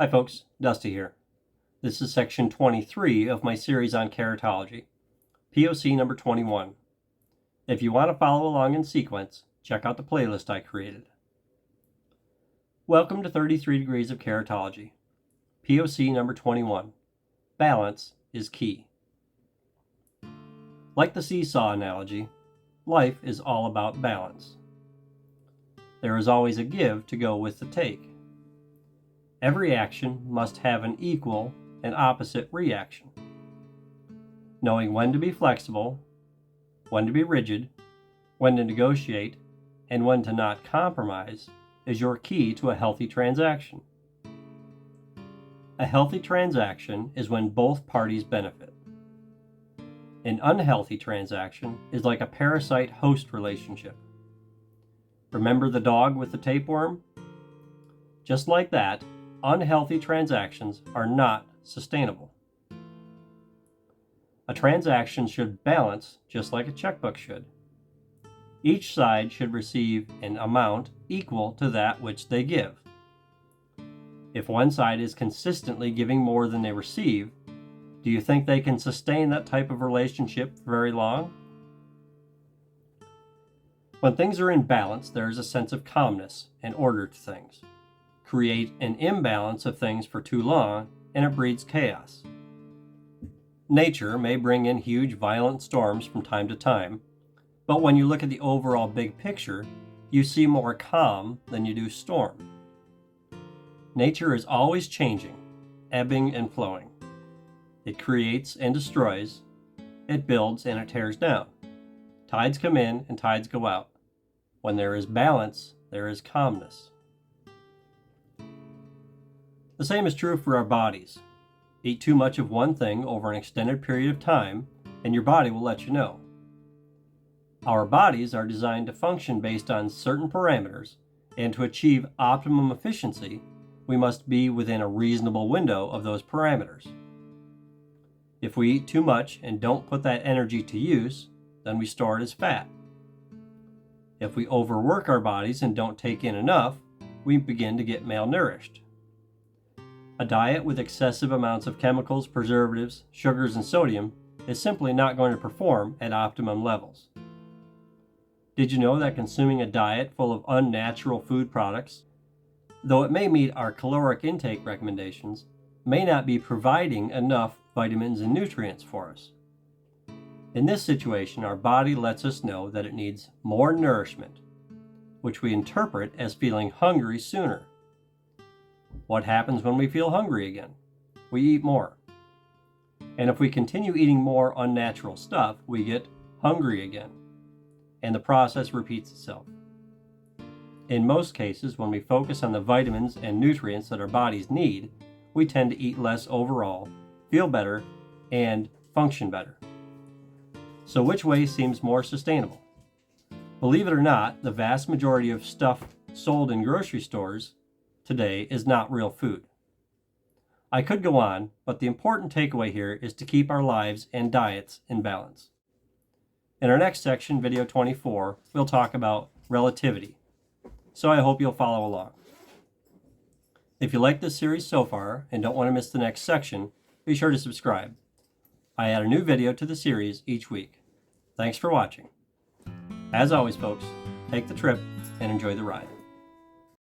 Hi folks, Dusty here. This is section 23 of my series on keratology, POC number 21. If you want to follow along in sequence, check out the playlist I created. Welcome to 33 Degrees of Keratology, POC number 21. Balance is key. Like the seesaw analogy, life is all about balance. There is always a give to go with the take. Every action must have an equal and opposite reaction. Knowing when to be flexible, when to be rigid, when to negotiate, and when to not compromise is your key to a healthy transaction. A healthy transaction is when both parties benefit. An unhealthy transaction is like a parasite-host relationship. Remember the dog with the tapeworm? Just like that, unhealthy transactions are not sustainable. A transaction should balance just like a checkbook should. Each side should receive an amount equal to that which they give. If one side is consistently giving more than they receive, do you think they can sustain that type of relationship for very long? When things are in balance, there is a sense of calmness and order to things. Create an imbalance of things for too long, and it breeds chaos. Nature may bring in huge violent storms from time to time, but when you look at the overall big picture, you see more calm than you do storm. Nature is always changing, ebbing and flowing. It creates and destroys, it builds and it tears down. Tides come in and tides go out. When there is balance, there is calmness. The same is true for our bodies. Eat too much of one thing over an extended period of time, and your body will let you know. Our bodies are designed to function based on certain parameters, and to achieve optimum efficiency, we must be within a reasonable window of those parameters. If we eat too much and don't put that energy to use, then we store it as fat. If we overwork our bodies and don't take in enough, we begin to get malnourished. A diet with excessive amounts of chemicals, preservatives, sugars, and sodium is simply not going to perform at optimum levels. Did you know that consuming a diet full of unnatural food products, though it may meet our caloric intake recommendations, may not be providing enough vitamins and nutrients for us? In this situation, our body lets us know that it needs more nourishment, which we interpret as feeling hungry sooner. What happens when we feel hungry again? We eat more. And if we continue eating more unnatural stuff, we get hungry again. And the process repeats itself. In most cases, when we focus on the vitamins and nutrients that our bodies need, we tend to eat less overall, feel better, and function better. So which way seems more sustainable? Believe it or not, the vast majority of stuff sold in grocery stores today is not real food. I could go on, but the important takeaway here is to keep our lives and diets in balance. In our next section, video 24, we'll talk about relativity. So I hope you'll follow along. If you like this series so far and don't want to miss the next section, be sure to subscribe. I add a new video to the series each week. Thanks for watching. As always, folks, take the trip and enjoy the ride.